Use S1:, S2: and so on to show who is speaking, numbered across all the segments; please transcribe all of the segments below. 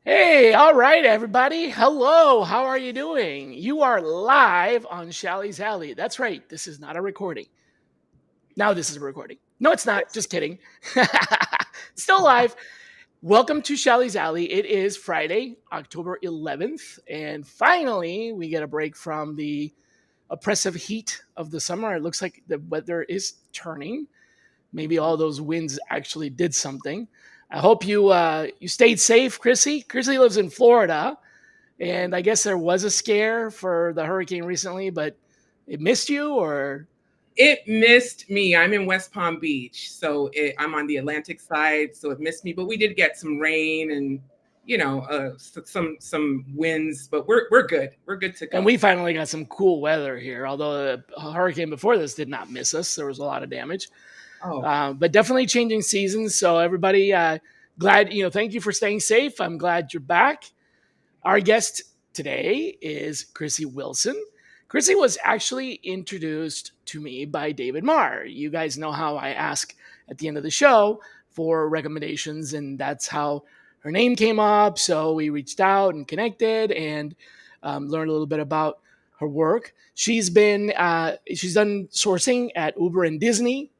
S1: Hey, all right, everybody. Hello. How are you doing? You are live on Shally's Alley. That's right. This is not a recording. Now this is a recording. No, it's not. Just kidding. Still live. Welcome to Shally's Alley. It is Friday, October 11th, and finally we get a break from the oppressive heat of the summer. It looks like the weather is turning. Maybe all those winds actually did something. I hope you stayed safe, Chrissy. Chrissy lives in Florida, and I guess there was a scare for the hurricane recently, but it missed you, or
S2: it missed me. I'm in West Palm Beach, so I'm on the Atlantic side, so it missed me. But we did get some rain and some winds, but we're good. We're good to go.
S1: And we finally got some cool weather here. Although the hurricane before this did not miss us, there was a lot of damage. But definitely changing seasons. So everybody, glad, thank you for staying safe. I'm glad you're back. Our guest today is Chrissy Wilson. Chrissy was actually introduced to me by David Marr. You guys know how I ask at the end of the show for recommendations, and that's how her name came up. So we reached out and connected and learned a little bit about her work. She's done sourcing at Uber and Disney,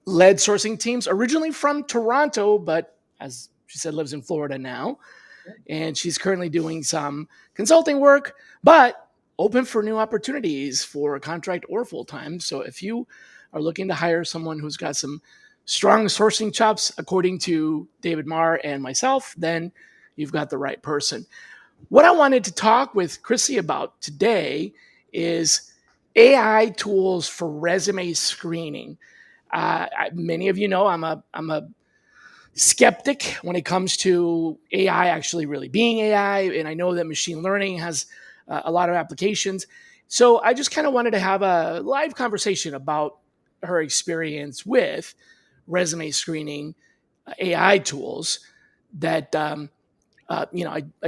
S1: led sourcing teams originally from Toronto, but as she said, lives in Florida now. And she's currently doing some consulting work, but open for new opportunities for contract or full-time. So if you are looking to hire someone who's got some strong sourcing chops, according to David Marr and myself, then you've got the right person. What I wanted to talk with Chrissy about today is AI tools for resume screening. Many of you know I'm a skeptic when it comes to AI actually really being AI, and I know that machine learning has a lot of applications. So I just kind of wanted to have a live conversation about her experience with resume screening AI tools that I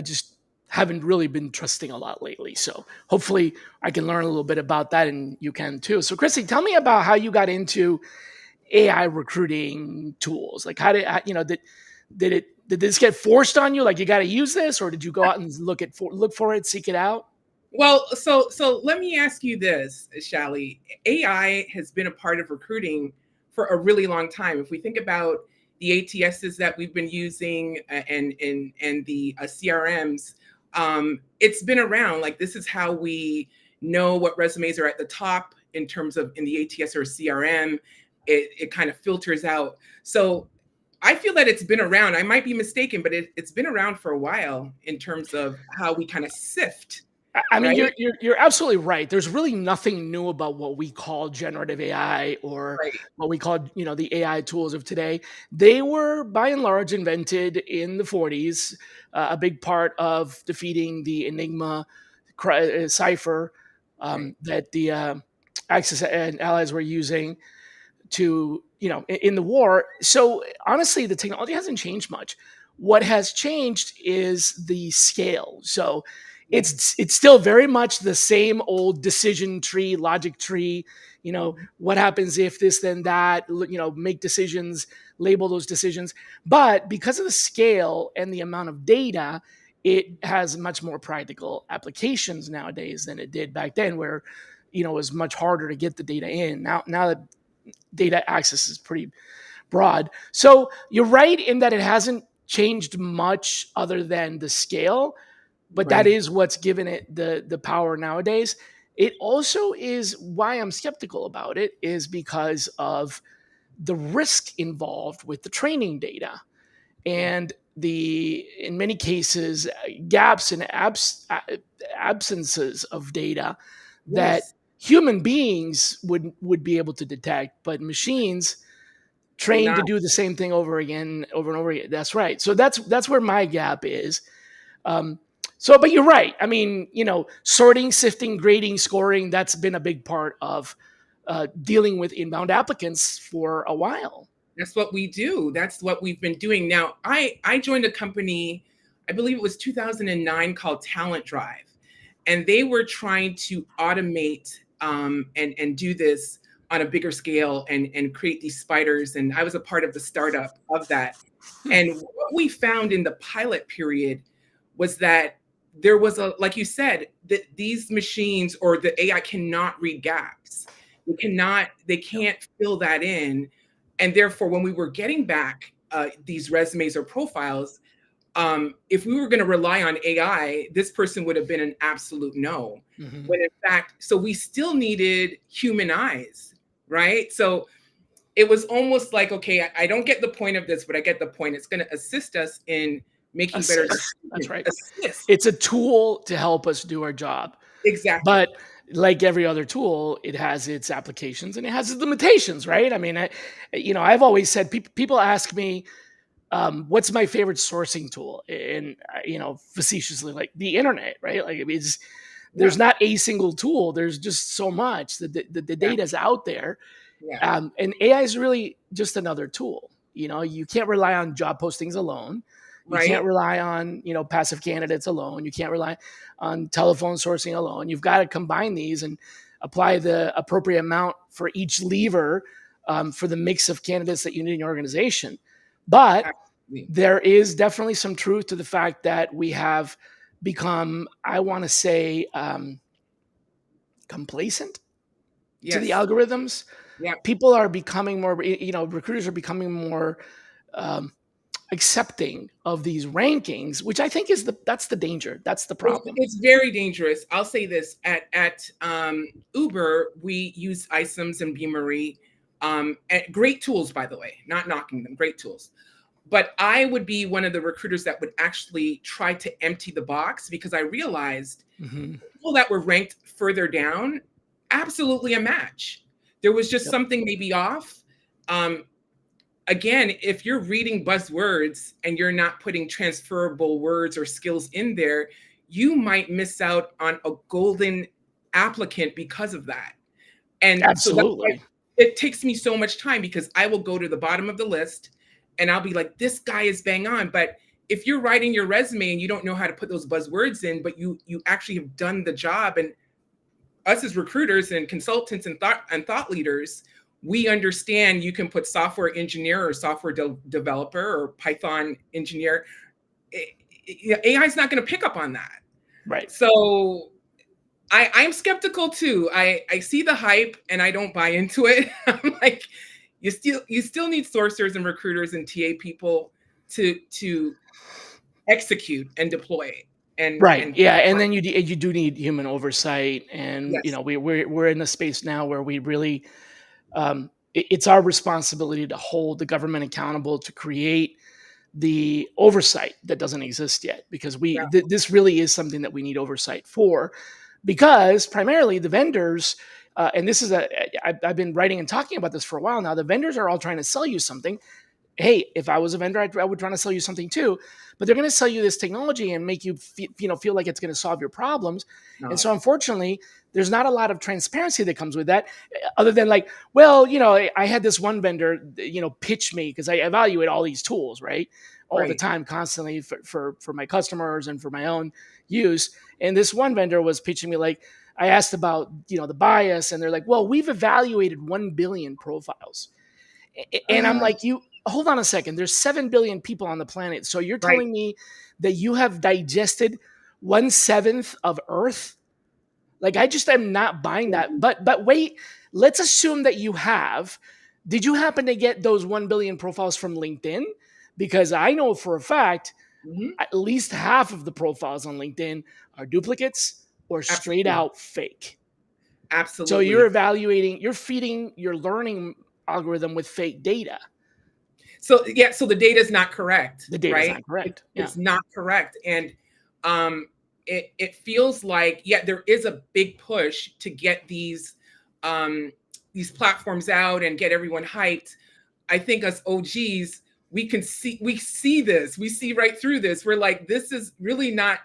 S1: just haven't really been trusting a lot lately. So hopefully I can learn a little bit about that, and you can too. So Chrissy, tell me about how you got into AI recruiting tools. Like, did this get forced on you? Like, you got to use this, or did you go out and look for it, seek it out?
S2: Well, so let me ask you this, Shally. AI has been a part of recruiting for a really long time. If we think about the ATSs that we've been using and the CRMs, it's been around. Like, this is how we know what resumes are at the top in terms of in the ATS or CRM. It kind of filters out. So I feel that it's been around. I might be mistaken, but it's been around for a while in terms of how we kind of sift.
S1: I mean, right? You're absolutely right. There's really nothing new about what we call generative AI or what we call, the AI tools of today. They were by and large invented in the 40s, a big part of defeating the Enigma cipher that the Axis and Allies were using to, in the war. So honestly, the technology hasn't changed much. What has changed is the scale. So it's still very much the same old decision tree, logic tree. What happens if this, then that, make decisions, label those decisions. But because of the scale and the amount of data, it has much more practical applications nowadays than it did back then, where, it was much harder to get the data in. Now that data access is pretty broad. So you're right in that it hasn't changed much other than the scale, but that is what's given it the power nowadays. It also is why I'm skeptical about it, is because of the risk involved with the training data and in many cases, gaps and absences of data that human beings would be able to detect, but machines trained to do the same thing over and over again. That's right. So that's where my gap is. So, but you're right. I mean, sorting, sifting, grading, scoring, that's been a big part of dealing with inbound applicants for a while.
S2: That's what we do. That's what we've been doing. Now, I joined a company, I believe it was 2009, called Talent Drive. And they were trying to automate and do this on a bigger scale and create these spiders. And I was a part of the startup of that. And what we found in the pilot period was that there was like you said, that these machines or the AI cannot read gaps. They can't fill that in. And therefore, when we were getting back these resumes or profiles, if we were going to rely on AI, this person would have been an absolute no. Mm-hmm. When in fact, so we still needed human eyes, right? So it was almost like, okay, I don't get the point of this, but I get the point. It's going to assist us in making better decisions.
S1: That's right. It's a tool to help us do our job.
S2: Exactly.
S1: But like every other tool, it has its applications and it has its limitations, right? I mean, I've always said, people ask me, what's my favorite sourcing tool? And, facetiously, like the internet, right? Like there's not a single tool. There's just so much. The data's out there. Yeah. And AI is really just another tool. You can't rely on job postings alone. You can't rely on, passive candidates alone. You can't rely on telephone sourcing alone. You've got to combine these and apply the appropriate amount for each lever for the mix of candidates that you need in your organization. But there is definitely some truth to the fact that we have become, I want to say, complacent to the algorithms. Yeah. People are becoming more, recruiters are becoming more accepting of these rankings, which I think that's the danger. That's the problem.
S2: It's very dangerous. I'll say this: at Uber, we use iCIMS and Beamery, great tools, by the way. Not knocking them, great tools. But I would be one of the recruiters that would actually try to empty the box, because I realized people that were ranked further down, absolutely a match. There was just something maybe off. Again, if you're reading buzzwords and you're not putting transferable words or skills in there, you might miss out on a golden applicant because of that. And
S1: absolutely.
S2: So that's why it takes me so much time, because I will go to the bottom of the list and I'll be like, this guy is bang on. But if you're writing your resume and you don't know how to put those buzzwords in, but you actually have done the job, and us as recruiters and consultants and thought leaders, we understand you can put software engineer or software developer or Python engineer. AI is not going to pick up on that.
S1: Right.
S2: So I'm skeptical too. I see the hype and I don't buy into it. I'm like, you still need sourcers and recruiters and TA people to execute and deploy. And
S1: then you do need human oversight, and we're in a space now where we really it's our responsibility to hold the government accountable to create the oversight that doesn't exist yet, because this really is something that we need oversight for, because primarily the vendors, and this is I've been writing and talking about this for a while now, the vendors are all trying to sell you something. Hey, if I was a vendor, I would try to sell you something too, but they're going to sell you this technology and make you feel like it's going to solve your problems. No. And so unfortunately, there's not a lot of transparency that comes with that, other than like, well, I had this one vendor, pitch me, because I evaluate all these tools, right? All the time, constantly for my customers and for my own use. And this one vendor was pitching me, like, I asked about, the bias, and they're like, well, we've evaluated 1 billion profiles. And I'm like, hold on a second. There's 7 billion people on the planet. So you're telling me that you have digested 1/7 of Earth? Like, I just am not buying that. But wait, let's assume that you have. Did you happen to get those 1 billion profiles from LinkedIn? Because I know for a fact, at least half of the profiles on LinkedIn are duplicates or straight out fake.
S2: Absolutely.
S1: So you're feeding your learning algorithm with fake data.
S2: So the data is not correct.
S1: The data is not correct.
S2: It's not correct. And it feels like, there is a big push to get these platforms out and get everyone hyped. I think us OGs, we see this. We see right through this. We're like, this is really not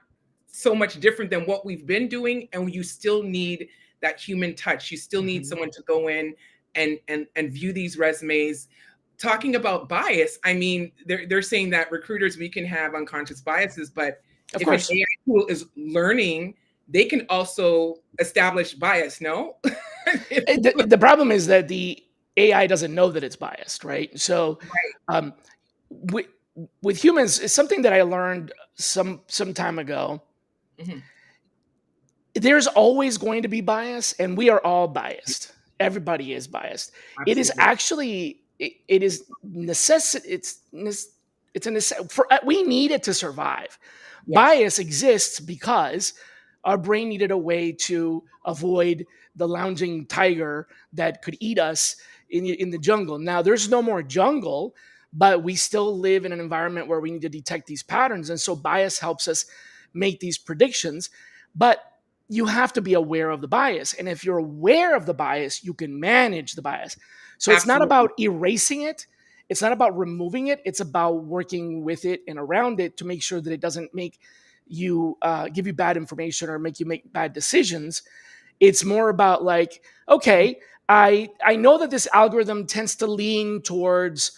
S2: so much different than what we've been doing, and you still need that human touch. You still need someone to go in and view these resumes. Talking about bias, I mean, they're saying that recruiters, we can have unconscious biases, but if an AI tool is learning, they can also establish bias, no?
S1: The problem is that the AI doesn't know that it's biased, right? So with humans, it's something that I learned some time ago. There's always going to be bias, and we are all biased. Everybody is biased. Absolutely. It is actually it is necessity. It's a necessity for we need it to survive. Yes. Bias exists because our brain needed a way to avoid the lounging tiger that could eat us in the jungle. Now there's no more jungle, but we still live in an environment where we need to detect these patterns, and so bias helps us make these predictions. But you have to be aware of the bias. And if you're aware of the bias, you can manage the bias. So it's not about erasing it. It's not about removing it. It's about working with it and around it to make sure that it doesn't make you give you bad information or make you make bad decisions. It's more about like, okay, I know that this algorithm tends to lean towards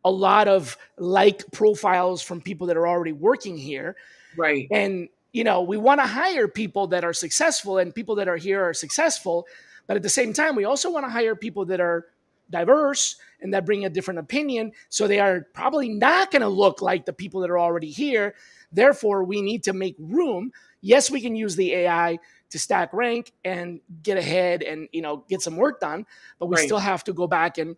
S1: a lot of like profiles from people that are already working here.
S2: Right.
S1: And we want to hire people that are successful, and people that are here are successful. But at the same time, we also want to hire people that are diverse and that bring a different opinion. So they are probably not going to look like the people that are already here. Therefore, we need to make room. Yes, we can use the AI to stack rank and get ahead and, get some work done. But we still have to go back and,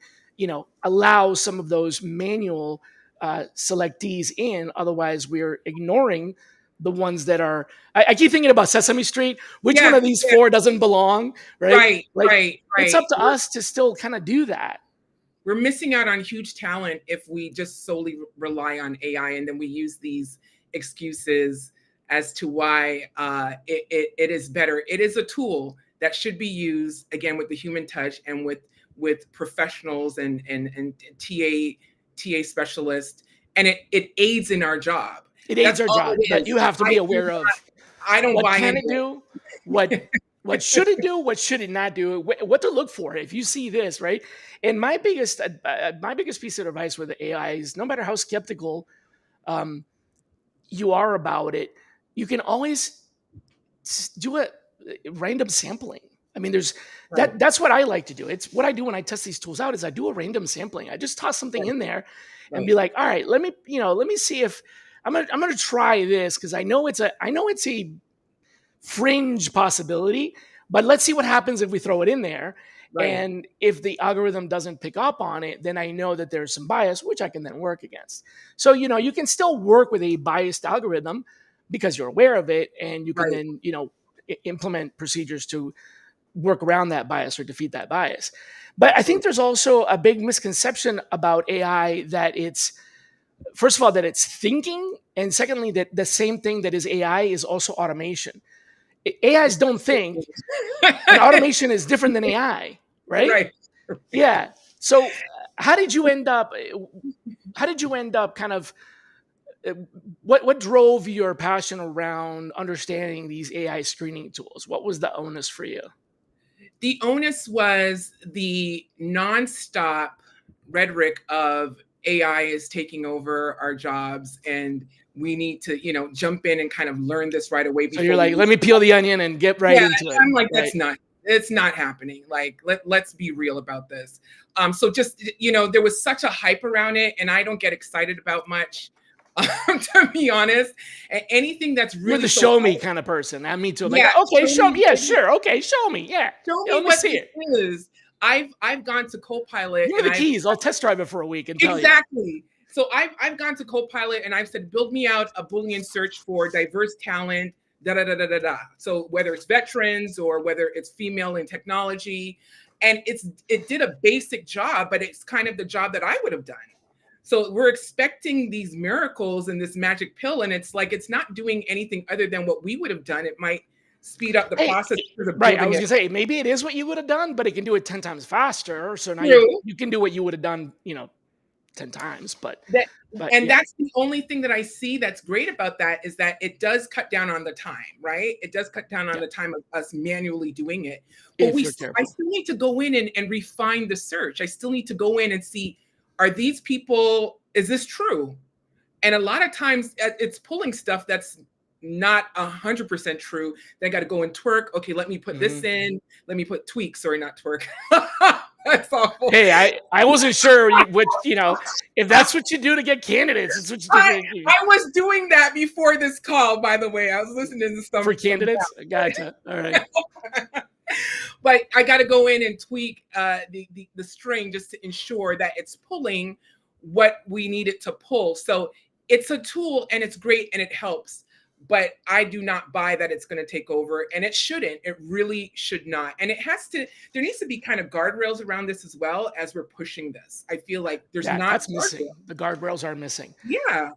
S1: allow some of those manual selectees in. Otherwise, we're ignoring the ones that are, I keep thinking about Sesame Street. Which one of these four doesn't belong? Right.
S2: Right.
S1: It's up to us to still kind of do that.
S2: We're missing out on huge talent if we just solely rely on AI, and then we use these excuses as to why it is better. It is a tool that should be used, again, with the human touch and with professionals and TA specialists, and it aids in our job.
S1: It aids our job, but you have to be aware of what can it do, what should it do, what should it not do, what to look for if you see this, right? And my biggest piece of advice with the AI is, no matter how skeptical you are about it, you can always do a random sampling. I mean, there's that's what I like to do. It's what I do when I test these tools out is I do a random sampling. I just toss something in there and be like, all right, let me see if I'm gonna try this, because I know it's a fringe possibility, but let's see what happens if we throw it in there. Right. And if the algorithm doesn't pick up on it, then I know that there's some bias, which I can then work against. So, you can still work with a biased algorithm because you're aware of it, and you can then, implement procedures to work around that bias or defeat that bias. But I think there's also a big misconception about AI that it's, first of all, that it's thinking, and secondly, that the same thing that is AI is also automation. AIs don't think, and automation is different than AI, right?
S2: Right.
S1: Yeah. So how did you end up kind of, what drove your passion around understanding these AI screening tools? What was the onus for you?
S2: The onus was the nonstop rhetoric of AI is taking over our jobs, and we need to, jump in and kind of learn this right away.
S1: So you're like, let me peel the onion and get right into it.
S2: I'm like, it's not happening. Like, let's be real about this. So just, there was such a hype around it, and I don't get excited about much, to be honest. Anything that's really—
S1: You're the show me kind of person. I mean, too. Like, okay, show me. Yeah, sure. Okay, show me. Yeah.
S2: Show me what it is. I've gone to CoPilot.
S1: Give me the keys. I'll test drive it for a week and tell you.
S2: Exactly. So I've gone to CoPilot and I've said, build me out a Boolean search for diverse talent, So whether it's veterans or whether it's female in technology, and it did a basic job, but it's kind of the job that I would have done. So we're expecting these miracles and this magic pill, and it's like, it's not doing anything other than what we would have done. It might speed up the process.
S1: Right. I was gonna say, maybe it is what you would have done, but it can do it 10 times faster. So now you can do what you would have done, 10 times, but
S2: and that's the only thing that I see that's great about that is that it does cut down on the time, right? It does cut down on the time of us manually doing it. But I still need to go in and refine the search. I still need to go in and see, are these people, is this true? And a lot of times it's pulling stuff that's not 100% true. Then I got to go and twerk. Okay, let me put this in. Let me put tweak. Sorry, not twerk. That's awful.
S1: Hey, I wasn't sure which, if that's what you do to get candidates. It's what you do.
S2: I was doing that before this call, by the way. I was listening to some
S1: for candidates. Gotcha. All right.
S2: But I got to go in and tweak the string just to ensure that it's pulling what we need it to pull. So it's a tool and it's great and it helps. But I do not buy that it's going to take over, and it shouldn't. It really should not. And there needs to be kind of guardrails around this as well as we're pushing this. I feel like
S1: that's missing. The guardrails are missing.
S2: Yeah.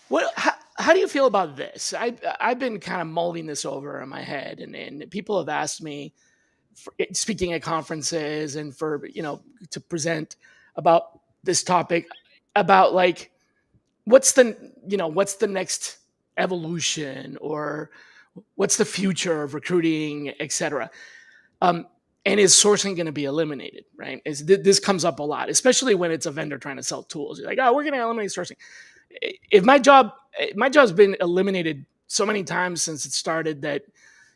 S1: Well, how do you feel about this? I've been kind of mulling this over in my head, and people have asked me, speaking at conferences and for, to present about this topic, about like, what's the next evolution, or what's the future of recruiting, et cetera. And is sourcing going to be eliminated, right? This comes up a lot, especially when it's a vendor trying to sell tools. You're like, oh, we're going to eliminate sourcing. If my job's been eliminated so many times since it started that,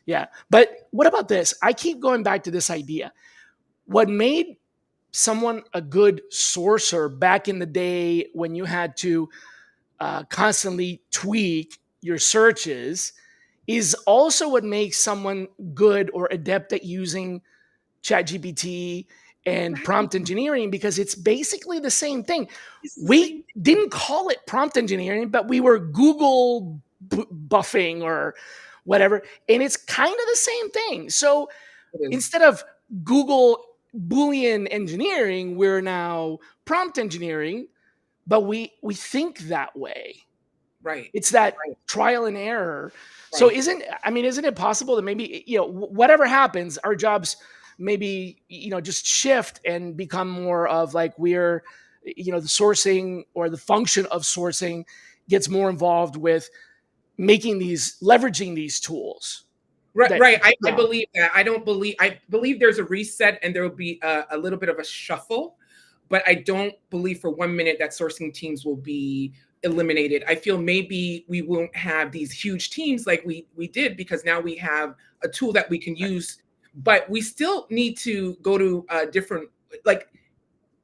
S1: yeah. But what about this? I keep going back to this idea. What made someone a good sourcer back in the day when you had to constantly tweak your searches is also what makes someone good or adept at using ChatGPT and prompt engineering, because it's basically the same thing. We didn't call it prompt engineering, but we were Google buffing or whatever. And it's kind of the same thing. So instead of Google Boolean engineering, we're now prompt engineering, but we think that way.
S2: Right.
S1: It's that trial and error. Right. So isn't it possible that maybe, whatever happens, our jobs maybe, just shift and become more of like we're, the sourcing or the function of sourcing gets more involved with leveraging these tools.
S2: Right. I believe that. I believe there's a reset and there will be a little bit of a shuffle, but I don't believe for 1 minute that sourcing teams will be eliminated. I feel maybe we won't have these huge teams like we did, because now we have a tool that we can use, but we still need to go to different, like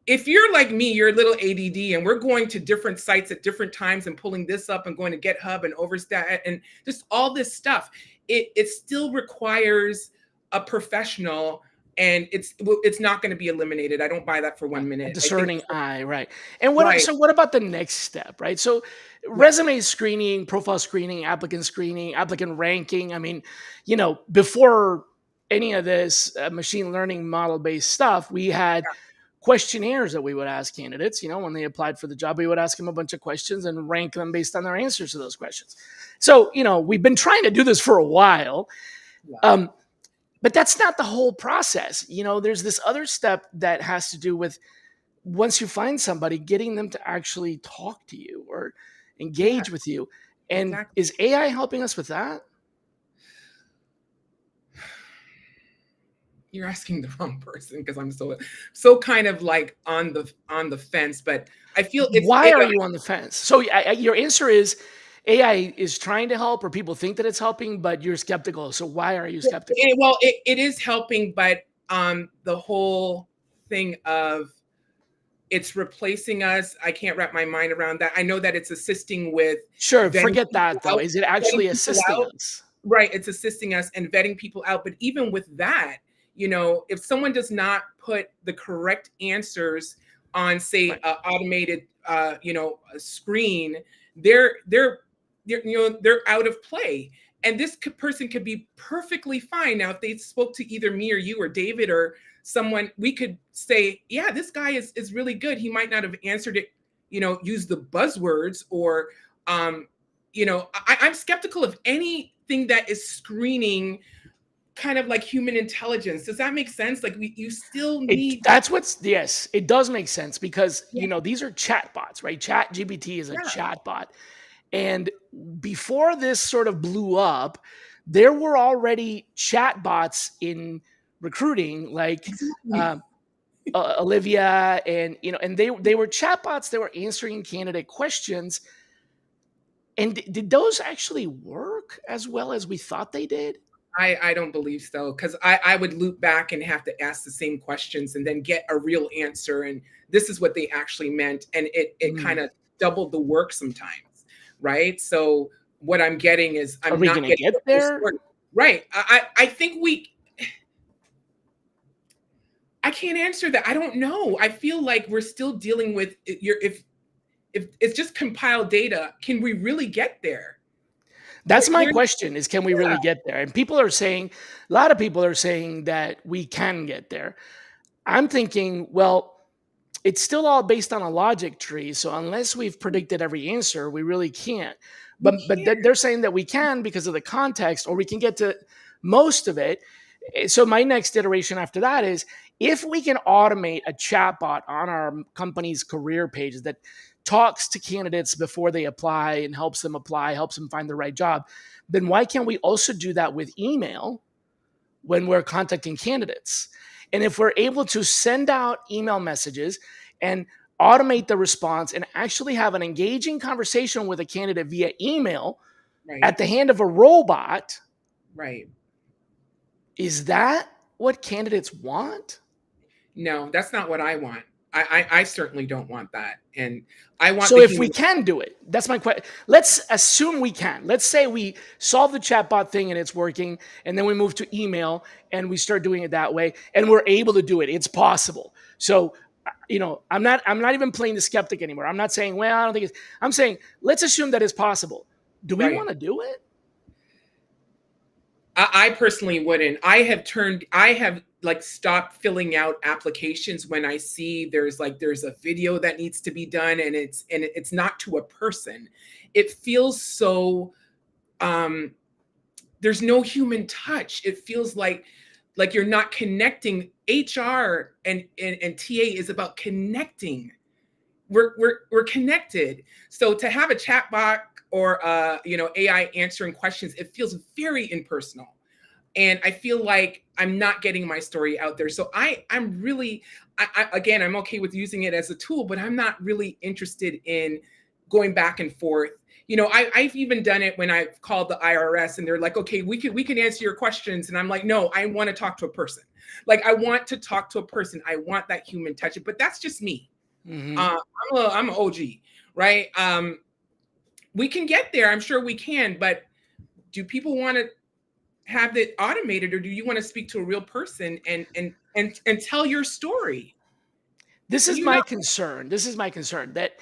S2: if you're like me, you're a little ADD and we're going to different sites at different times and pulling this up and going to GitHub and Overstat and just all this stuff. It still requires a professional, and it's not going to be eliminated. I don't buy that for 1 minute.
S1: A discerning eye, right? And so what about the next step, right? So resume screening, profile screening, applicant ranking. I mean, before any of this machine learning model-based stuff, we had questionnaires that we would ask candidates. When they applied for the job, we would ask them a bunch of questions and rank them based on their answers to those questions. So, we've been trying to do this for a while. Yeah. But that's not the whole process. There's this other step that has to do with, once you find somebody, getting them to actually talk to you or engage with you. And is AI helping us with that?
S2: You're asking the wrong person, because I'm so kind of like on the fence, but I feel
S1: why are you on the fence? So your answer is AI is trying to help, or people think that it's helping, but you're skeptical. So why are you skeptical?
S2: Well, it is helping, but the whole thing of it's replacing us, I can't wrap my mind around that. I know that it's assisting with.
S1: Sure, forget that though. Is it actually assisting us?
S2: Right, it's assisting us and vetting people out. But even with that, if someone does not put the correct answers on, say, automated, screen, they're out of play. And this person could be perfectly fine. Now, if they spoke to either me or you or David or someone, we could say, yeah, this guy is really good. He might not have answered it, use the buzzwords or, I'm skeptical of anything that is screening kind of like human intelligence. Does that make sense? Like you still need.
S1: Yes, it does make sense because,
S2: Yeah,
S1: these are chat bots, right? Chat GPT is a
S2: yeah,
S1: chat bot. And before this sort of blew up, there were already chat bots in recruiting, like
S2: exactly.
S1: uh, Olivia, and and they were chat bots. They were answering candidate questions. And did those actually work as well as we thought they did?
S2: I don't believe so, because I would loop back and have to ask the same questions and then get a real answer. And this is what they actually meant. And it kind
S1: Mm.
S2: of doubled the work sometimes, right? So what I'm getting is
S1: Are
S2: I'm
S1: we
S2: not
S1: going to
S2: getting the
S1: get
S2: full
S1: there?
S2: story. Right. I think I can't answer that. I don't know. I feel like we're still dealing with if it's just compiled data, can we really get there?
S1: That's my
S2: There,
S1: question, is can we
S2: yeah,
S1: really get there? And people are saying, a lot of people are saying that we can get there. I'm thinking, well, it's still all based on a logic tree. So unless we've predicted every answer, we really can't.
S2: we
S1: But
S2: can't.
S1: they're saying that we can because of the context, or we can get to most of it. So my next iteration after that is, if we can automate a chatbot on our company's career pages that talks to candidates before they apply and helps them apply, helps them find the right job, then why can't we also do that with email when we're contacting candidates? And if we're able to send out email messages and automate the response and actually have an engaging conversation with a candidate via email
S2: Right,
S1: at the hand of a robot,
S2: right.
S1: is that what candidates want?
S2: No, that's not what I want. I certainly don't want that. And I want
S1: So
S2: the
S1: if we
S2: human.
S1: can do it, that's my question. Let's assume we can. Let's say we solve the chatbot thing and it's working, and then we move to email and we start doing it that way, and we're able to do it. It's possible. So, I'm not even playing the skeptic anymore. I'm not saying, well, I don't think it's. I'm saying, let's assume that it's possible. Do we
S2: Right.
S1: want to do it?
S2: I personally wouldn't. I have like stopped filling out applications when I see there's a video that needs to be done, and it's not to a person. It feels so um there's no human touch. It feels like you're not connecting. HR and TA is about connecting. We're connected. So to have a chat bot or AI answering questions, it feels very impersonal. And I feel like I'm not getting my story out there. So I'm really, again, I'm okay with using it as a tool, but I'm not really interested in going back and forth. I've even done it when I've called the IRS and they're like, okay, we can answer your questions. And I'm like, no, I want to talk to a person. Like, I want to talk to a person. I want that human touch. But that's just me.
S1: Mm-hmm.
S2: I'm an OG, right? We can get there. I'm sure we can. But do people want to have it automated, or do you want to speak to a real person and tell your story?
S1: This is
S2: You know,
S1: my concern. This is my concern that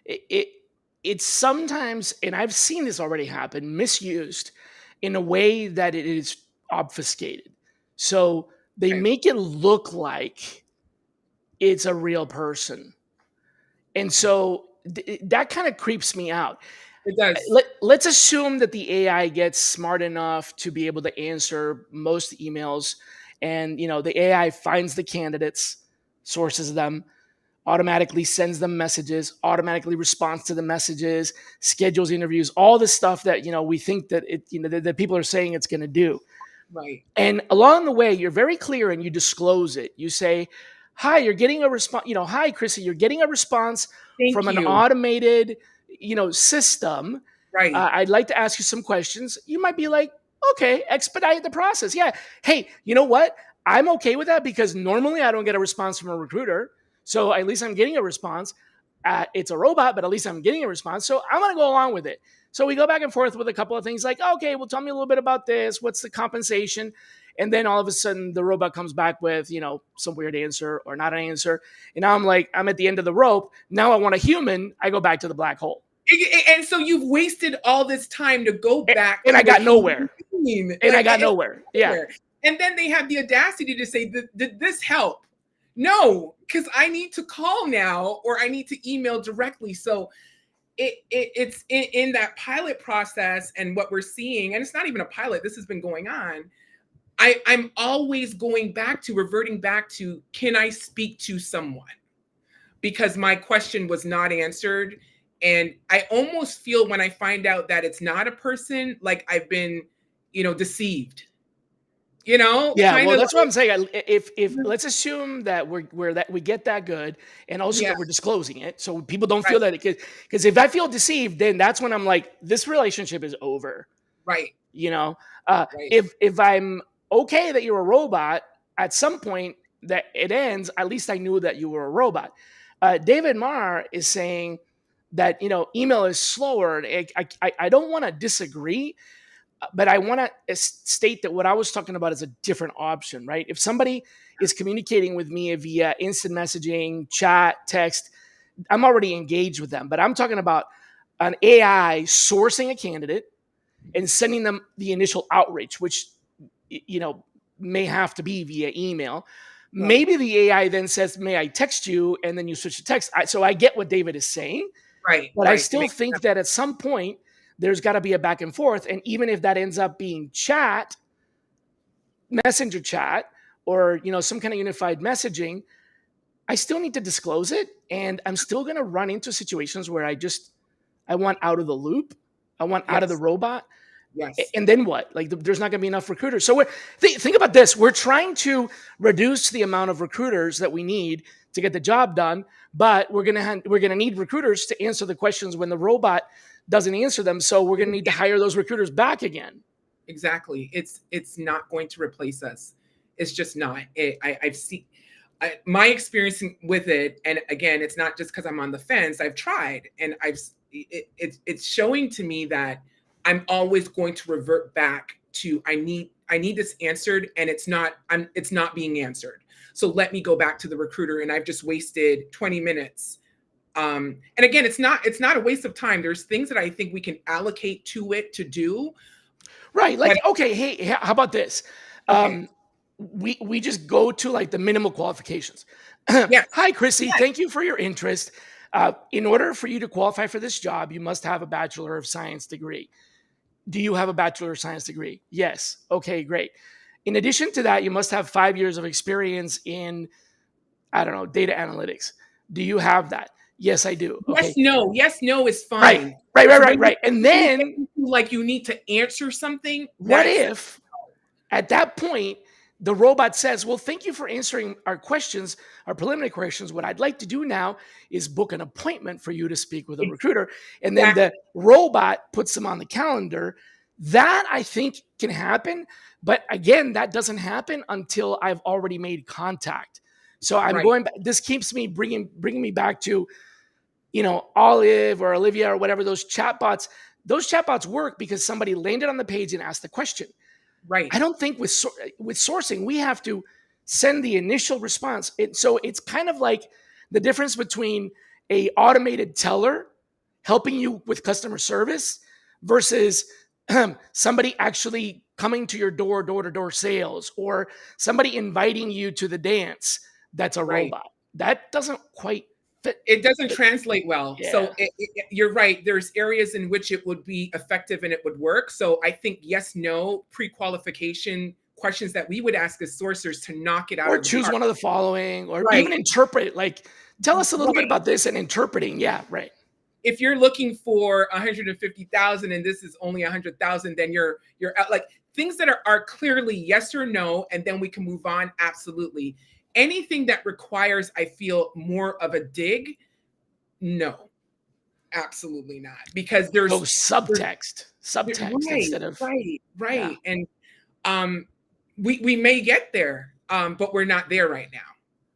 S1: it it's sometimes, and I've seen this already happen, misused in a way that it is obfuscated. So they
S2: okay,
S1: make it look like it's a real person. And so that kind of creeps me out.
S2: it does.
S1: Let's assume that the AI gets smart enough to be able to answer most emails, and the AI finds the candidates, sources them, automatically sends them messages, automatically responds to the messages, schedules interviews, all the stuff that we think that that people are saying it's going to do.
S2: Right.
S1: And along the way, you're very clear and you disclose it. You say, "Hi, you're getting a response. Hi, Chrissy, you're getting a response
S2: Thank
S1: from an
S2: you.
S1: automated, system.
S2: Right.
S1: I'd like to ask you some questions." You might be like, "Okay, expedite the process." Yeah. Hey, you know what? I'm okay with that because normally I don't get a response from a recruiter. So at least I'm getting a response. It's a robot, but at least I'm getting a response. So I'm going to go along with it. So we go back and forth with a couple of things like, okay, well, tell me a little bit about this. What's the compensation? And then all of a sudden the robot comes back with, some weird answer or not an answer. And now I'm like, I'm at the end of the rope. Now I want a human. I go back to the black hole.
S2: And so you've wasted all this time to go back
S1: And
S2: to
S1: I
S2: the
S1: got
S2: human
S1: nowhere.
S2: being.
S1: And I got nowhere. Yeah.
S2: And then they have the audacity to say, did this help? No, because I need to call now, or I need to email directly. So it's in that pilot process, and what we're seeing, and it's not even a pilot, this has been going on. I'm always reverting back to, can I speak to someone? Because my question was not answered. And I almost feel when I find out that it's not a person, like I've been, deceived,
S1: Yeah,
S2: kind
S1: well,
S2: of
S1: that's what
S2: like,
S1: I'm saying. If let's assume that we're that we get that good, and also
S2: yeah,
S1: that we're disclosing it, so people don't
S2: right,
S1: feel that because if I feel deceived, then that's when I'm like, this relationship is over.
S2: right,
S1: You know,
S2: right.
S1: if I'm okay that you're a robot, at some point that it ends, at least I knew that you were a robot. David Marr is saying that email is slower. I don't want to disagree, but I want to state that what I was talking about is a different option, right? If somebody is communicating with me via instant messaging, chat, text, I'm already engaged with them. But I'm talking about an AI sourcing a candidate and sending them the initial outreach, which may have to be via email.
S2: Right,
S1: Maybe the AI then says, "May I text you?" and then you switch to text. So I get what David is saying,
S2: right,
S1: but I
S2: right. It
S1: still
S2: makes
S1: think
S2: sense.
S1: that at some point there's got to be a back and forth. And even if that ends up being chat, messenger chat, or some kind of unified messaging, I still need to disclose it. And I'm still going to run into situations where I want out of the loop. I want out of the
S2: Yes,
S1: robot.
S2: yes.
S1: And then what? Like, there's not going to be enough recruiters. So think about this. We're trying to reduce the amount of recruiters that we need to get the job done, but we're gonna need recruiters to answer the questions when the robot doesn't answer them. So we're gonna need to hire those recruiters back again.
S2: Exactly. It's not going to replace us. It's just not. I've seen my experience with it, and again, it's not just because I'm on the fence. I've tried, and it's showing to me that I'm always going to revert back to, I need this answered, and it's not being answered. So let me go back to the recruiter, and I've just wasted 20 minutes. And again, it's not a waste of time. There's things that I think we can allocate to it to do,
S1: Right.
S2: but
S1: Like, okay, hey, how about this?
S2: okay.
S1: We just go to like the minimal qualifications.
S2: Yes.
S1: Hi, Chrissy.
S2: Yes.
S1: Thank you for your interest. In order for you to qualify for this job, you must have a Bachelor of Science degree. Do you have a Bachelor of Science degree? Yes. Okay, great. In addition to that, you must have 5 years of experience in, I don't know, data analytics. Do you have that? Yes, I do.
S2: Yes,
S1: Okay.
S2: no. Yes, no is
S1: Right.
S2: fine.
S1: Right, right,
S2: It's
S1: right,
S2: when
S1: right. And
S2: you get
S1: then
S2: into, like, you need to answer something.
S1: what
S2: That's
S1: if at that point the robot says, "Well, thank you for answering our questions, our preliminary questions. What I'd like to do now is book an appointment for you to speak with a recruiter." And then the
S2: exactly
S1: robot puts them on the calendar. That I think can happen. But again, that doesn't happen until I've already made contact. So I'm
S2: right,
S1: going back. This keeps me bringing me back to, Olive or Olivia or whatever, those chatbots. Those chatbots work because somebody landed on the page and asked the question.
S2: right,
S1: I don't think with sourcing we have to send the initial response. So it's kind of like the difference between a automated teller helping you with customer service versus somebody actually coming to your door to door sales, or somebody inviting you to the dance. That's a
S2: right.
S1: robot. That doesn't quite fit.
S2: It doesn't
S1: fit
S2: translate well.
S1: yeah.
S2: So you're right. There's areas in which it would be effective and it would work. So I think yes, no, pre-qualification questions that we would ask as sourcers to knock it out
S1: Or
S2: of the
S1: choose
S2: park.
S1: one of the following, or even
S2: Right,
S1: interpret. Like, tell us a little bit
S2: right.
S1: about this and interpreting. Yeah, right.
S2: If you're looking for 150,000 and this is only 100,000, then you're out, like, things that are clearly yes or no, and then we can move on. Absolutely. Anything that requires, I feel, more of a dig, no, absolutely not, because
S1: So
S2: there's
S1: subtext
S2: right,
S1: instead of
S2: right,
S1: yeah.
S2: right, and um, we may get there, but we're not there right now,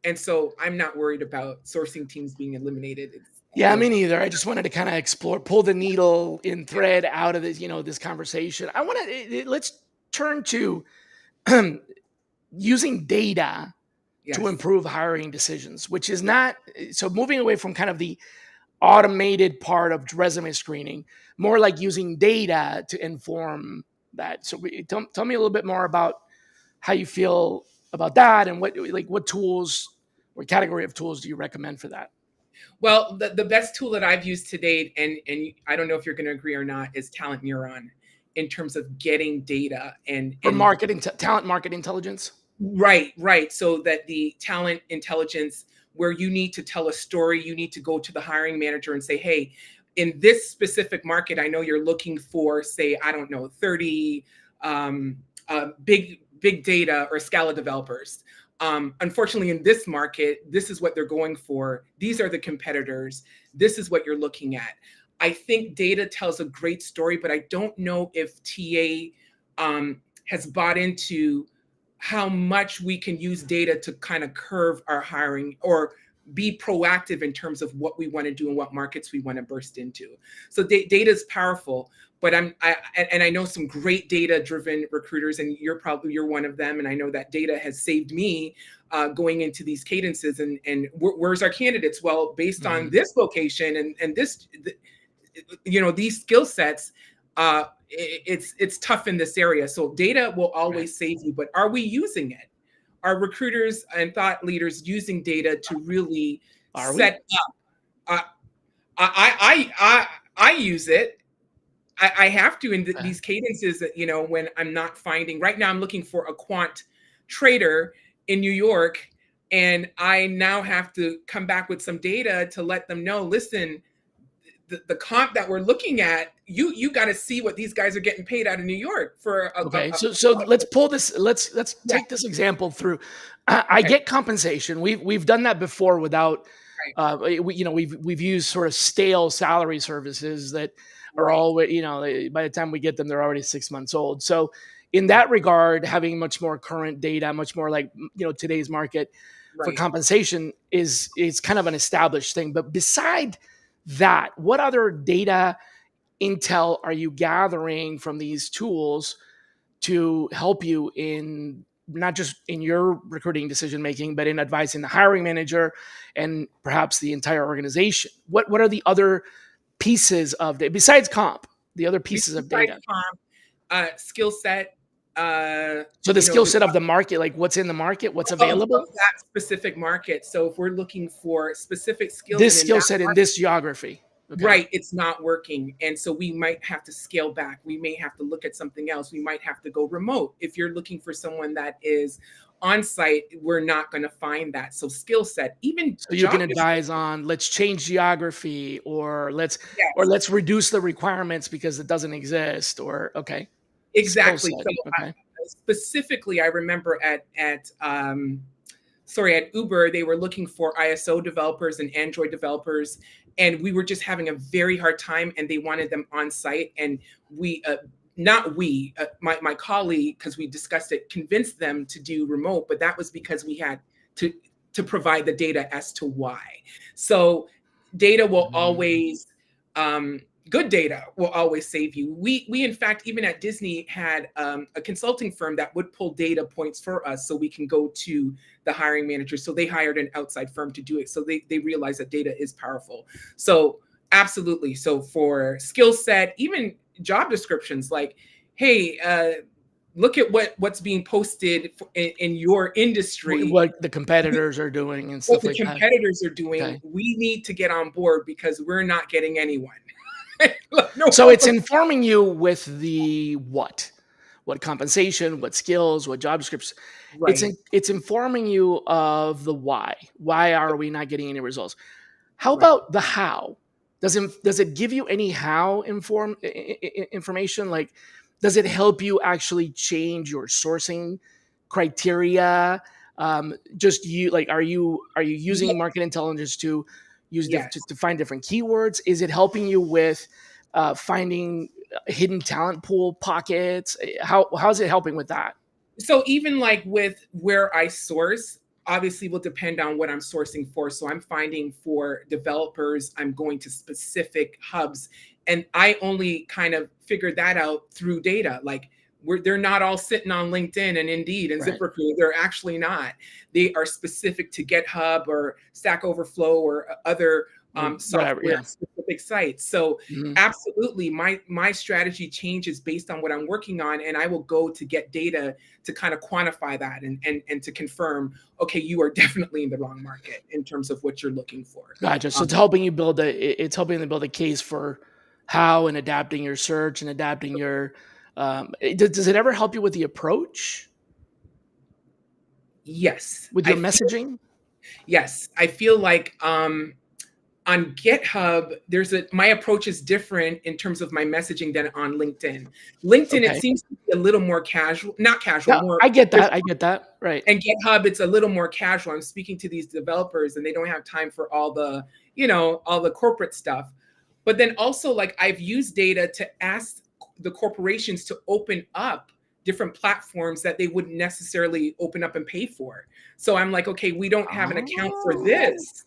S2: and so I'm not worried about sourcing teams being eliminated. It's,
S1: Yeah, me neither. I just wanted to kind of explore, pull the needle in
S2: yeah,
S1: thread out of this, this conversation. I want to let's turn to using data to
S2: yes,
S1: improve hiring decisions, which is not so moving away from kind of the automated part of resume screening, more like using data to inform that. So tell me a little bit more about how you feel about that, and what tools or category of tools do you recommend for that?
S2: well, the best tool that I've used to date, and I don't know if you're going to agree or not, is Talent Neuron. in terms of getting data and
S1: for marketing, talent market intelligence.
S2: Right. So that the talent intelligence, where you need to tell a story, you need to go to the hiring manager and say, hey, in this specific market, I know you're looking for, say, I don't know, 30 big data or Scala developers. Unfortunately, in this market, this is what they're going for. These are the competitors. This is what you're looking at. I think data tells a great story, but I don't know if TA has bought into how much we can use data to kind of curve our hiring or be proactive in terms of what we want to do and what markets we want to burst into. So data is powerful, but I know some great data-driven recruiters, and you're one of them. And I know that data has saved me going into these cadences. And where's our candidates? Well, based on this location and this, these skill sets, it's tough in this area. So data will always save you, but are we using it? Are recruiters and thought leaders using data to really set up? I use it. I have to in these cadences that, when I'm not finding. Right now I'm looking for a quant trader in New York, and I now have to come back with some data to let them know, listen, the comp that we're looking at, you got to see what these guys are getting paid out of New York for.
S1: So let's pull this. Let's take this example through. I get compensation. We've done that before without. We've used sort of stale salary services that are all. By the time we get them, they're already 6 months old. So in that regard, having much more current data, much more like today's market for compensation is kind of an established thing. But beside that, what other data intel are you gathering from these tools to help you in not just in your recruiting decision making, but in advising the hiring manager and perhaps the entire organization? What are the other pieces of data besides comp? The other pieces of data,
S2: skill set.
S1: So the skill set of the market, like what's in the market, what's available,
S2: of that specific market. So if we're looking for specific skills,
S1: this skill set in this geography,
S2: right, it's not working. And so we might have to scale back. We may have to look at something else. We might have to go remote. If you're looking for someone that is on site, we're not going to find that. So skill set, even
S1: so you can advise on, let's change geography, or let's reduce the requirements because it doesn't exist, or
S2: exactly. So specifically, I remember at Uber, they were looking for ISO developers and Android developers, and we were just having a very hard time, and they wanted them on site. And my colleague, because we discussed it, convinced them to do remote, but that was because we had to provide the data as to why. So data will always, good data will always save you. We in fact, even at Disney, had a consulting firm that would pull data points for us so we can go to the hiring manager. So they hired an outside firm to do it. So they realized that data is powerful. So absolutely. So for skill set, even job descriptions, like, hey, look at what's being posted in your industry,
S1: what the competitors are doing and stuff like that.
S2: What the competitors are doing. We need to get on board because we're not getting anyone.
S1: So it's informing you with the what compensation, what skills, what job descriptions. Right. It's informing you of the why. Why are we not getting any results? How about the how? Does it give you any how information? Like, does it help you actually change your sourcing criteria? Are you using market intelligence to use to find different keywords? Is it helping you with finding hidden talent pool pockets? How's it helping with that?
S2: So even like with where I source, obviously will depend on what I'm sourcing for. So I'm finding for developers, I'm going to specific hubs, and I only kind of figured that out through data. Like they're not all sitting on LinkedIn and Indeed and ZipRecruiter. They're actually not. They are specific to GitHub or Stack Overflow or other software specific sites. So absolutely, my strategy changes based on what I'm working on, and I will go to get data to kind of quantify that and to confirm, okay, you are definitely in the wrong market in terms of what you're looking for.
S1: Gotcha. So it's helping you build a case for how and adapting your search and adapting your Does it ever help you with the approach?
S2: Yes.
S1: With your messaging?
S2: Yes. I feel like on GitHub, my approach is different in terms of my messaging than on LinkedIn. LinkedIn, it seems to be a little more casual, not casual,
S1: No,
S2: more.
S1: I get that. Right.
S2: And GitHub, it's a little more casual. I'm speaking to these developers and they don't have time for all the, all the corporate stuff. But then also, like, I've used data to ask the corporations to open up different platforms that they wouldn't necessarily open up and pay for. So I'm like, okay, we don't have an account for this.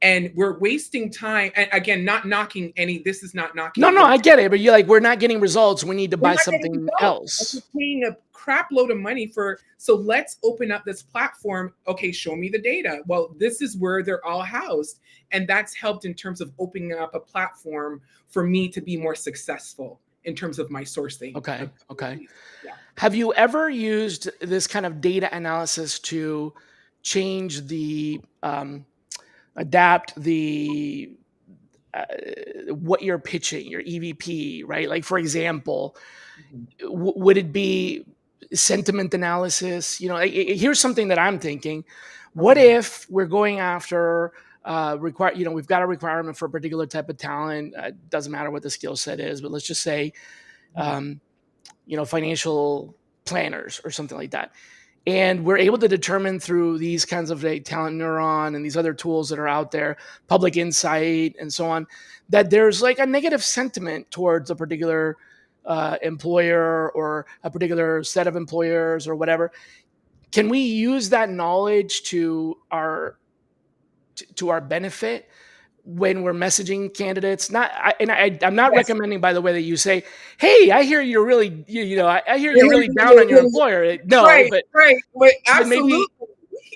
S2: And we're wasting time. And again, not knocking this is not knocking.
S1: No, I get it. But you're like, we're not getting results. We need to buy something else.
S2: We're paying a crap load of money so let's open up this platform. Okay, show me the data. Well, this is where they're all housed. And that's helped in terms of opening up a platform for me to be more successful in terms of my sourcing.
S1: Okay.
S2: Yeah.
S1: Have you ever used this kind of data analysis to change adapt what you're pitching, your EVP, right? Like, for example, would it be sentiment analysis? Here's something that I'm thinking. What if we're going after we've got a requirement for a particular type of talent. Doesn't matter what the skill set is, but let's just say, financial planners or something like that. And we're able to determine through these kinds of talent neuron and these other tools that are out there, public insight and so on, that there's like a negative sentiment towards a particular employer or a particular set of employers or whatever. Can we use that knowledge to our benefit when we're messaging candidates? I'm not recommending, by the way, that you say, "Hey, I hear you're really, I hear you're really down on your employer." No,
S2: right,
S1: but
S2: absolutely.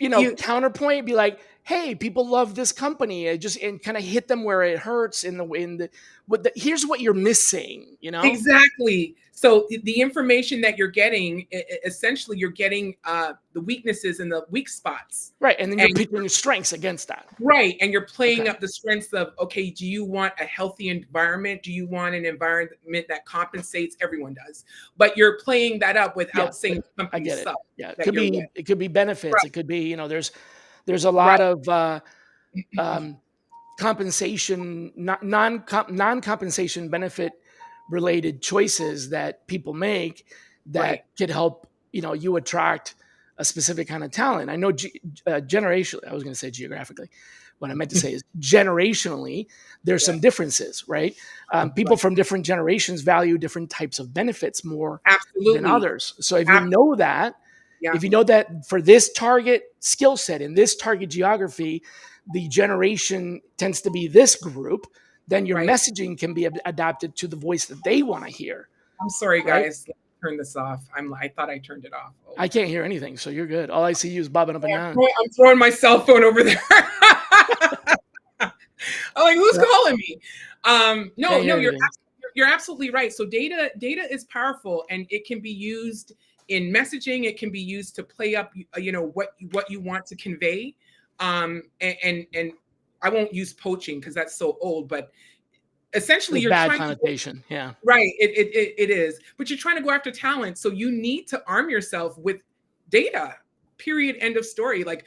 S1: Maybe counterpoint, be like, "Hey, people love this company," and kind of hit them where it hurts here's what you're missing,
S2: Exactly. So the information that you're getting, essentially, you're getting the weaknesses and the weak spots.
S1: Right. And then you're picking your strengths against that.
S2: Right. And you're playing up the strengths of, okay, do you want a healthy environment? Do you want an environment that compensates? Everyone does. But you're playing that up without saying something sucks.
S1: Yeah. It could be benefits. Right. It could be, there's a lot of compensation, non-compensation benefit related choices that people make that could help, you attract a specific kind of talent. I know generationally, I was going to say geographically. What I meant to say is generationally, there's some differences, right? People from different generations value different types of benefits more than others. So if you know that, if you know that for this target skill set in this target geography, the generation tends to be this group, then your messaging can be adapted to the voice that they want to hear.
S2: I'm sorry, guys. Turn this off. I thought I turned it off. Oh.
S1: I can't hear anything, so you're good. All I see you is bobbing up and down.
S2: I'm throwing my cell phone over there. I'm like, who's calling me? No, you're absolutely right. So data is powerful, and it can be used in messaging. It can be used to play up, what you want to convey. And I won't use poaching because that's so old, but essentially you're
S1: bad
S2: trying
S1: connotation.
S2: Right. It is, but you're trying to go after talent. So you need to arm yourself with data, period. End of story. Like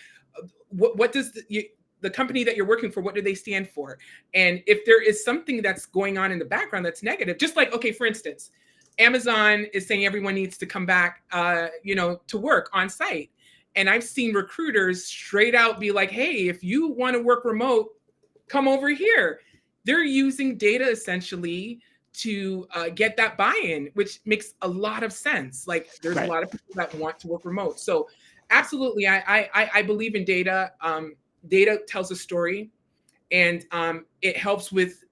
S2: what does the company that you're working for, what do they stand for? And if there is something that's going on in the background that's negative, just like, okay, for instance, Amazon is saying everyone needs to come back, to work on site. And I've seen recruiters straight out be like, hey, if you want to work remote, come over here. They're using data essentially to get that buy-in, which makes a lot of sense. Like there's a lot of people that want to work remote. So absolutely, I believe in data. Data tells a story, and it helps with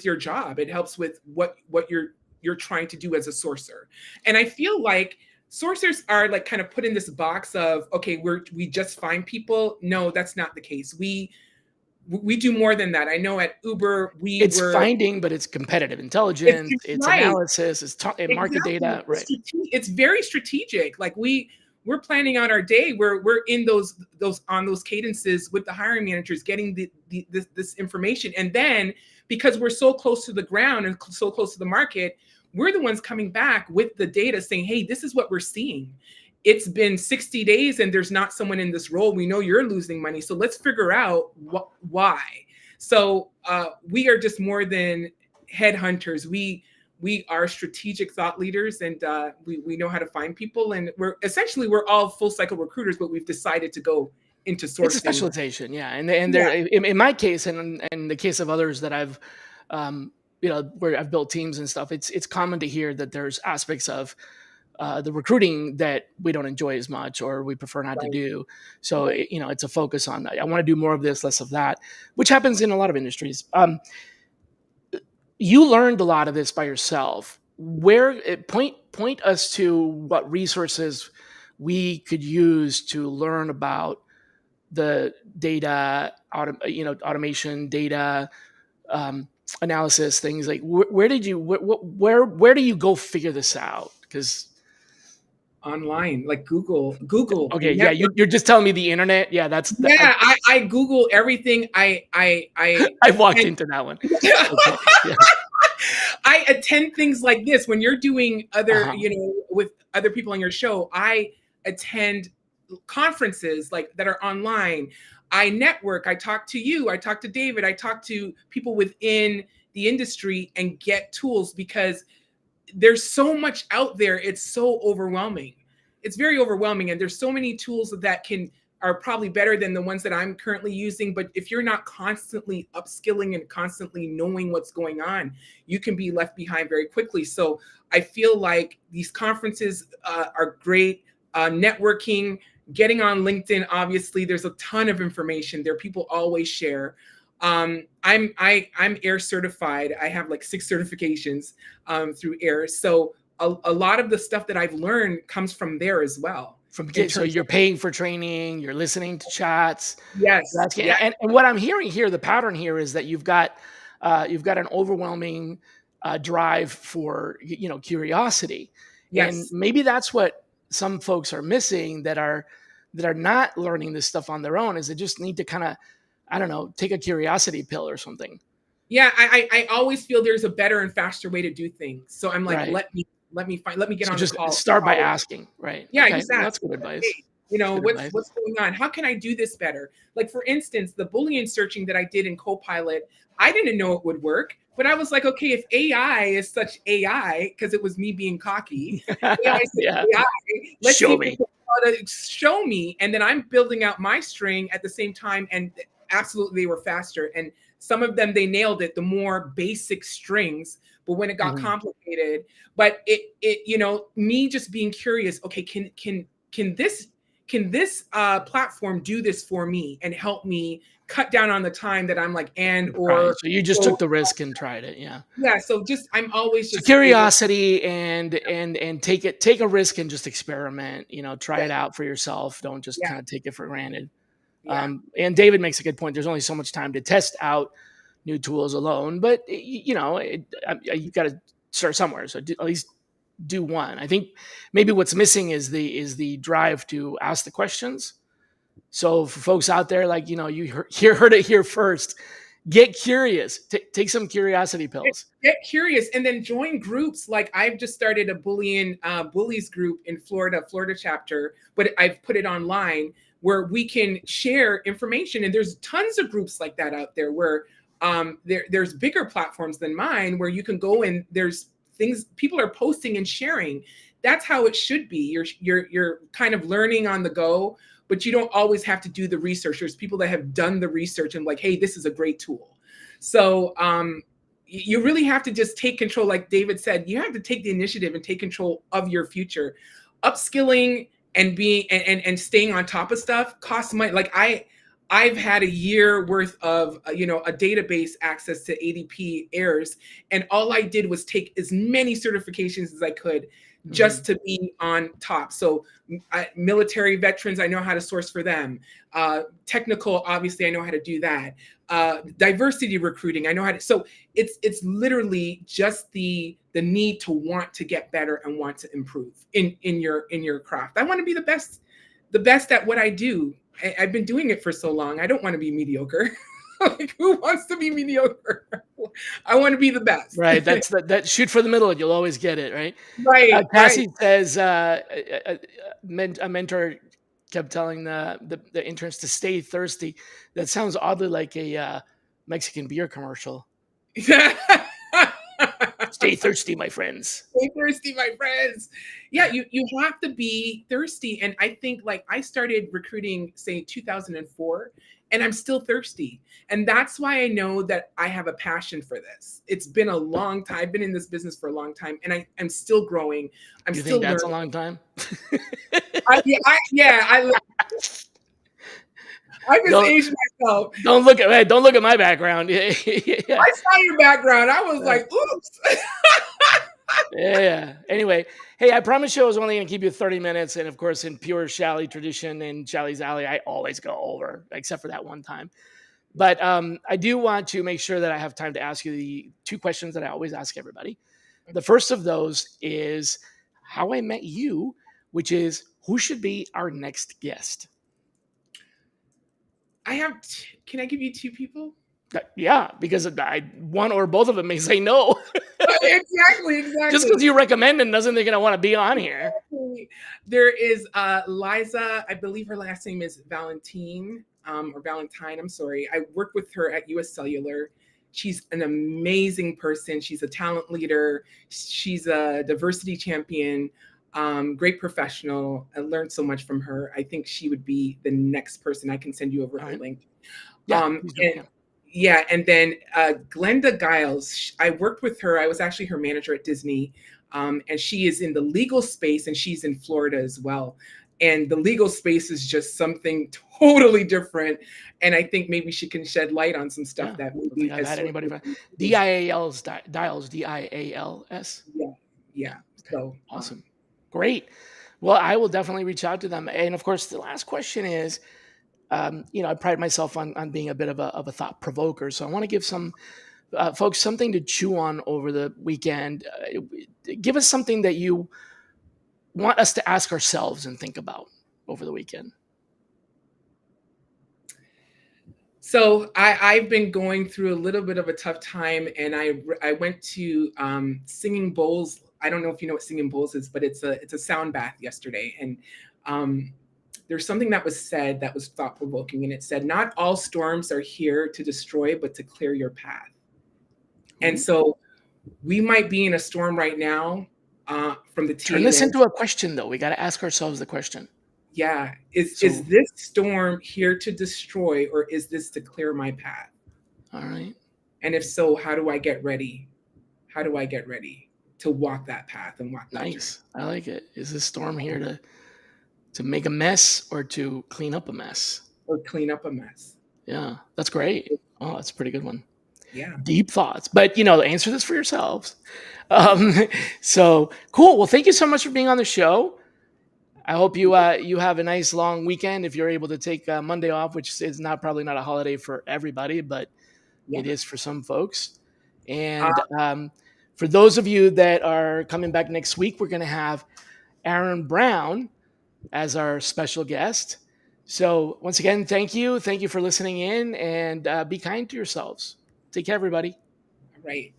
S2: your job. It helps with what you're trying to do as a sourcer. And I feel like sourcers are like kind of put in this box of, okay, we just find people. No, that's not the case. We do more than that. I know at Uber,
S1: it's finding, but it's competitive intelligence, it's analysis, it's market data. Right.
S2: It's very strategic. Like we're planning out our day. We're in those cadences with the hiring managers, getting this information. And then because we're so close to the ground and so close to the market, we're the ones coming back with the data saying, hey, this is what we're seeing. It's been 60 days and there's not someone in this role. We know you're losing money. So let's figure out why. So we are just more than headhunters. We are strategic thought leaders, and we know how to find people. And we're all full cycle recruiters, but we've decided to go into sourcing.
S1: It's a specialization, yeah. And there, in my case, and the case of others that I've, where I've built teams and stuff, it's common to hear that there's aspects of the recruiting that we don't enjoy as much, or we prefer not to do. So, it's a focus on, I want to do more of this, less of that, which happens in a lot of industries. You learned a lot of this by yourself. Point us to what resources we could use to learn about the data, automation, data analysis, things like. Where do you go figure this out? Because
S2: online, like Google.
S1: Okay, yeah, you're just telling me the internet. Yeah,
S2: I Google everything. I
S1: walked into that one. Okay, yeah.
S2: I attend things like this when you're doing other, with other people on your show. I attend conferences like that are online. I network. I talk to you. I talk to David. I talk to people within the industry and get tools, because there's so much out there. It's so overwhelming. It's very overwhelming. And there's so many tools that are probably better than the ones that I'm currently using. But if you're not constantly upskilling and constantly knowing what's going on, you can be left behind very quickly. So I feel like these conferences are great. Networking, getting on LinkedIn, obviously, there's a ton of information there. People always share. I'm AIR certified. I have like 6 certifications through AIR. So a lot of the stuff that I've learned comes from there as well.
S1: So you're paying for training, you're listening to chats.
S2: Yes.
S1: And what I'm hearing here, the pattern here is that you've got an overwhelming drive for, curiosity.
S2: Yes.
S1: And maybe that's what some folks are missing that are not learning this stuff on their own, is they just need to kind of, I don't know, take a curiosity pill or something.
S2: Yeah. I always feel there's a better and faster way to do things. So I'm like,
S1: right.
S2: let me get on the call.
S1: Start by asking, right?
S2: Yeah,
S1: okay.
S2: exactly.
S1: Well, that's good advice.
S2: Hey, what's going on? How can I do this better? Like, for instance, the Boolean searching that I did in CoPilot, I didn't know it would work, but I was like, okay, if AI is such AI, because it was me being cocky, AI, let's
S1: show me.
S2: Show me. And then I'm building out my string at the same time, and absolutely they were faster. And some of them, they nailed it, the more basic strings. But when it got complicated, but it me just being curious, okay, can this platform do this for me and help me cut down on the time that I'm like,
S1: so you just took the risk and tried it. Yeah.
S2: So I'm always just
S1: curiosity and take a risk and just experiment, try it out for yourself. Don't just kind of take it for granted. And David makes a good point. There's only so much time to test out new tools alone, but you've got to start somewhere. So at least do one. I think maybe what's missing is the drive to ask the questions. So for folks out there, like, you heard it here first, get curious, take some curiosity pills.
S2: Get curious, and then join groups. Like, I've just started a Boolean bullies group in Florida chapter, but I've put it online where we can share information. And there's tons of groups like that out there where there's bigger platforms than mine where you can go and there's things people are posting and sharing. That's how it should be. You're kind of learning on the go, but you don't always have to do the research. There's people that have done the research and like, hey, this is a great tool. So you really have to just take control. Like David said, you have to take the initiative and take control of your future. Upskilling and being and staying on top of stuff costs money. Like I've had a year worth of, a database access to ADP errors. And all I did was take as many certifications as I could just to be on top. So military veterans, I know how to source for them. Technical, obviously, I know how to do that. Diversity recruiting, I know how to. So it's literally just the need to want to get better and want to improve in your craft. I want to be the best at what I do. I've been doing it for so long. I don't want to be mediocre. Like, who wants to be mediocre? I want to be the best.
S1: Right. That's that shoot for the middle and you'll always get it. Right.
S2: Right, right.
S1: Cassie says a mentor kept telling the interns to stay thirsty. That sounds oddly like a Mexican beer commercial. Stay thirsty, my friends.
S2: Stay thirsty, my friends. Yeah, you have to be thirsty. And I think, like, I started recruiting, say, 2004, and I'm still thirsty. And that's why I know that I have a passion for this. It's been a long time. I've been in this business for a long time, and I'm still growing. I'm
S1: You
S2: still
S1: think that's
S2: learning.
S1: a long time?
S2: I just aged myself.
S1: Don't look at my background. Yeah.
S2: I saw your background. I was like, oops.
S1: Yeah. Anyway, hey, I promise you I was only going to keep you 30 minutes. And of course, in pure Shally tradition and Shally's Alley, I always go over, except for that one time. But I do want to make sure that I have time to ask you the two questions that I always ask everybody. The first of those is how I met you, which is who should be our next guest?
S2: Can I give you two people?
S1: Yeah, because one or both of them may say no.
S2: Exactly.
S1: Just because you recommend it doesn't mean I want to be on here.
S2: There is Liza, I believe her last name is Valentine, or Valentine, I'm sorry. I worked with her at US Cellular. She's an amazing person. She's a talent leader. She's a diversity champion, great professional. I learned so much from her. I think she would be the next person. I can send you over her link. Yeah, and then Glenda Giles, I worked with her. I was actually her manager at Disney, and she is in the legal space, and she's in Florida as well. And the legal space is just something totally different. And I think maybe she can shed light on some stuff that maybe
S1: I've had anybody from Dials, Dials.
S2: Yeah. Okay. So
S1: awesome, great. Well, I will definitely reach out to them. And of course, the last question is, I pride myself on being a bit of a thought provoker. So I want to give some folks something to chew on over the weekend. Give us something that you want us to ask ourselves and think about over the weekend.
S2: So I've been going through a little bit of a tough time, and I went to Singing Bowls. I don't know if you know what Singing Bowls is, but it's a sound bath yesterday, and there's something that was said that was thought provoking, and it said, "Not all storms are here to destroy, but to clear your path." And so we might be in a storm right now. From the
S1: turn this into a question, though. We got to ask ourselves the question.
S2: Yeah, is this storm here to destroy, or is this to clear my path?
S1: All right.
S2: And if so, how do I get ready? How do I get ready to walk that path and walk that journey?
S1: Nice. I like it. Is this storm here to make a mess or to clean up a mess?
S2: Or clean up a mess.
S1: Yeah, that's great. Oh, that's a pretty good one.
S2: Yeah.
S1: Deep thoughts. But, answer this for yourselves. So cool. Well, thank you so much for being on the show. I hope you have a nice long weekend if you're able to take Monday off, which is probably not a holiday for everybody, but it is for some folks. And for those of you that are coming back next week, we're going to have Aaron Brown as our special guest. So once again, thank you. Thank you for listening in, and be kind to yourselves. Take care, everybody.
S2: All right.